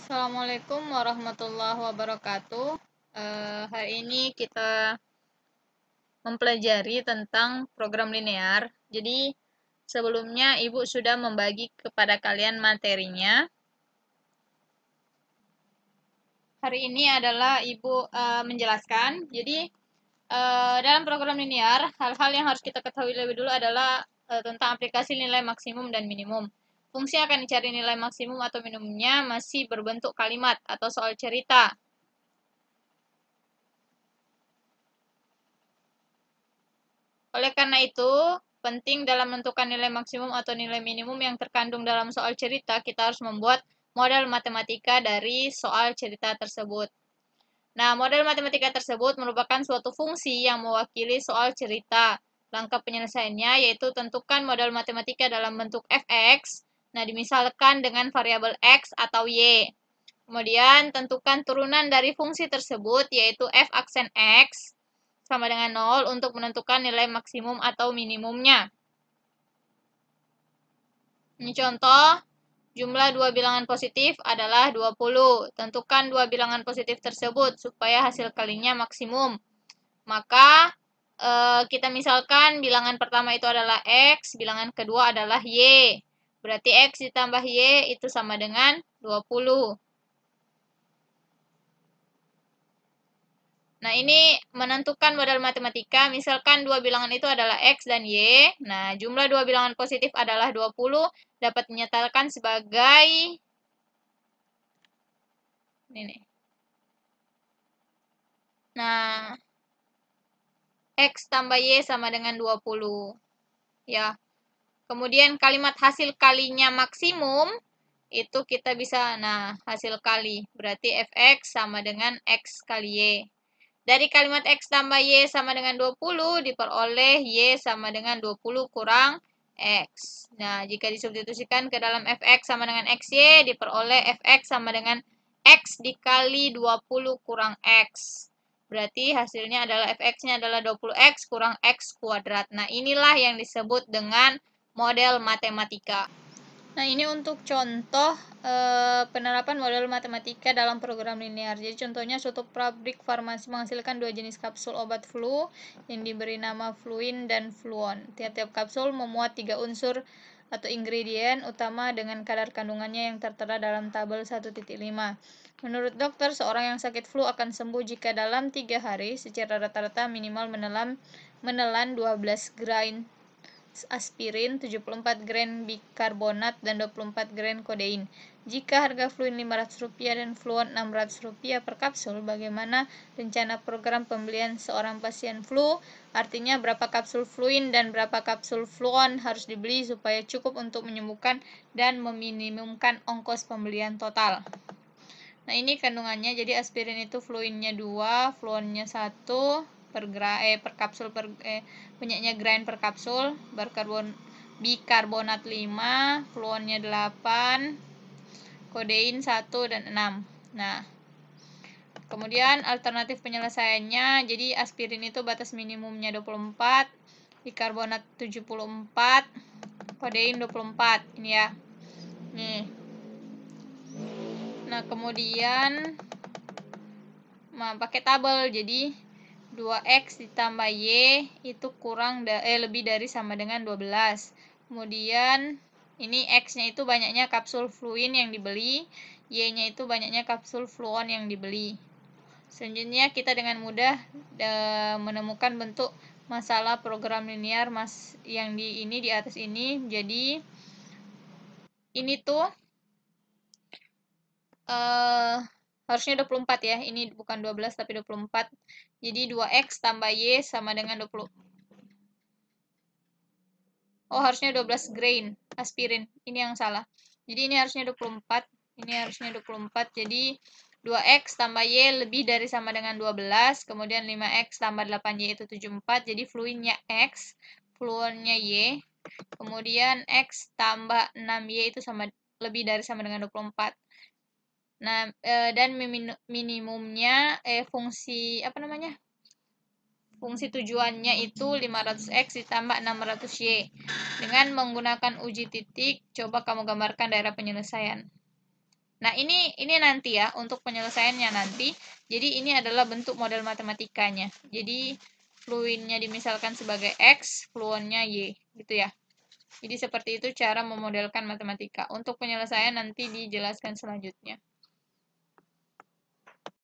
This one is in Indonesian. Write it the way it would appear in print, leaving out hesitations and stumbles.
Assalamualaikum warahmatullahi wabarakatuh. Hari ini kita mempelajari tentang program linear. Jadi, sebelumnya Ibu sudah membagi kepada kalian materinya. Hari ini adalah Ibu menjelaskan. Jadi, dalam program linear, hal-hal yang harus kita ketahui lebih dulu adalah tentang aplikasi nilai maksimum dan minimum. Fungsi yang akan dicari nilai maksimum atau minimumnya masih berbentuk kalimat atau soal cerita. Oleh karena itu, penting dalam menentukan nilai maksimum atau nilai minimum yang terkandung dalam soal cerita, kita harus membuat model matematika dari soal cerita tersebut. Nah, model matematika tersebut merupakan suatu fungsi yang mewakili soal cerita. Langkah penyelesaiannya yaitu tentukan model matematika dalam bentuk fx. Nah, dimisalkan dengan variabel x atau y. Kemudian, tentukan turunan dari fungsi tersebut yaitu f aksen x sama dengan 0 untuk menentukan nilai maksimum atau minimumnya. Ini contoh, jumlah dua bilangan positif adalah 20. Tentukan dua bilangan positif tersebut supaya hasil kalinya maksimum. Maka, kita misalkan bilangan pertama itu adalah x, bilangan kedua adalah y. Berarti x ditambah y itu sama dengan 20. Nah, ini menentukan model matematika, misalkan dua bilangan itu adalah X dan Y. Nah, jumlah dua bilangan positif adalah 20, dapat dinyatakan sebagai ini. Nah, X tambah Y sama dengan 20. Ya. Kemudian kalimat hasil kalinya maksimum, itu kita bisa, nah, hasil kali. Berarti Fx sama dengan X kali Y. Dari kalimat X tambah Y sama dengan 20, diperoleh Y sama dengan 20 kurang X. Nah, jika disubstitusikan ke dalam Fx sama dengan XY, diperoleh Fx sama dengan X dikali 20 kurang X. Berarti hasilnya adalah Fx-nya adalah 20X kurang X kuadrat. Nah, inilah yang disebut dengan model matematika. Nah, ini untuk contoh penerapan model matematika dalam program linear. Jadi, contohnya suatu pabrik farmasi menghasilkan dua jenis kapsul obat flu yang diberi nama Fluin dan Fluon. Tiap-tiap kapsul memuat 3 unsur atau ingredient utama dengan kadar kandungannya yang tertera dalam tabel 1.5. Menurut dokter, seorang yang sakit flu akan sembuh jika dalam 3 hari secara rata-rata minimal menelan 12 grain aspirin, 74 gram bikarbonat, dan 24 gram kodein. Jika harga Fluin Rp500 dan Fluon Rp600 per kapsul, bagaimana rencana program pembelian seorang pasien flu? Artinya berapa kapsul Fluin dan berapa kapsul Fluon harus dibeli supaya cukup untuk menyembuhkan dan meminimumkan ongkos pembelian total. Nah, ini kandungannya. Jadi aspirin itu Fluinnya 2, Fluonnya 1 per kapsul punyanya grain per kapsul, bikarbonat 5, Fluonnya 8, kodein 1 dan 6. Nah, kemudian alternatif penyelesaiannya, jadi aspirin itu batas minimumnya 24, bikarbonat 74, kodein 24. Ini ya. Nih. Nah, kemudian pakai tabel. Jadi 2x ditambah y itu lebih dari sama dengan 12. Kemudian ini x-nya itu banyaknya kapsul Fluin yang dibeli, y-nya itu banyaknya kapsul Fluon yang dibeli. Selanjutnya kita dengan mudah menemukan bentuk masalah program linear yang di atas ini. Jadi ini tuh harusnya 24 ya. Ini bukan 12 tapi 24. Jadi 2x tambah y sama dengan 20. Oh, harusnya 12 grain aspirin. Ini yang salah. Jadi ini harusnya 24. Ini harusnya 24. Jadi 2x tambah y lebih dari sama dengan 12. Kemudian 5x tambah 8y itu 74. Jadi fluinnya x, fluonnya y. Kemudian x tambah 6y itu lebih dari sama dengan 24. Nah, dan minimumnya fungsi apa namanya? Fungsi tujuannya itu 500x ditambah 600y. Dengan menggunakan uji titik, coba kamu gambarkan daerah penyelesaian. Nah, ini nanti ya, untuk penyelesaiannya nanti. Jadi, ini adalah bentuk model matematikanya. Jadi, fluidnya dimisalkan sebagai X, fluonnya Y, gitu ya. Jadi, seperti itu cara memodelkan matematika. Untuk penyelesaian nanti dijelaskan selanjutnya.